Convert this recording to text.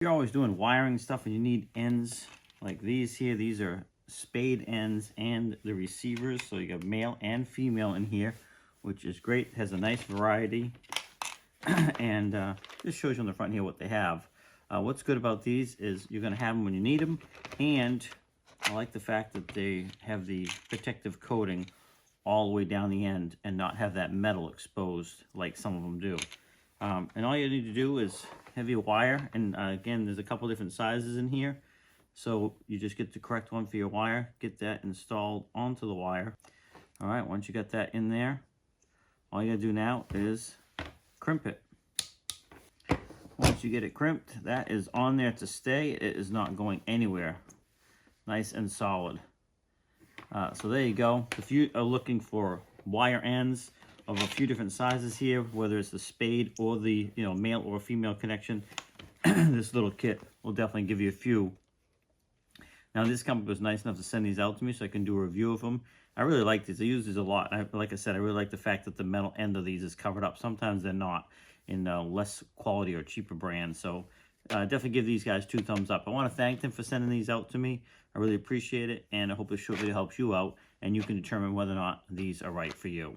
You're always doing wiring stuff and you need ends like these here. These are spade ends and the receivers. So you got male and female in here, which is great. It has a nice variety. And this shows you on the front here what they have. What's good about these is you're going to have them when you need them. And I like the fact that they have the protective coating all the way down the end and not have that metal exposed like some of them do. And all you need to do is have your wire, and again, there's a couple different sizes in here, so you just get the correct one for your wire, get that installed onto the wire. All right, once you got that in there, all you gotta do now is crimp it. Once you get it crimped, that is on there to stay. It is not going anywhere. Nice and solid. So there you go. If you are looking for wire ends of a few different sizes here, whether it's the spade or the male or female connection, this little kit will definitely give you a few. Now this company was nice enough to send these out to me so I can do a review of them. I really like these. I use these a lot. Like I said, I really like the fact that the metal end of these is covered up. Sometimes they're not in less quality or cheaper brands. So definitely give these guys 2 thumbs up. I want to thank them for sending these out to me. I really appreciate it, and I hope this short video helps you out and you can determine whether or not these are right for you.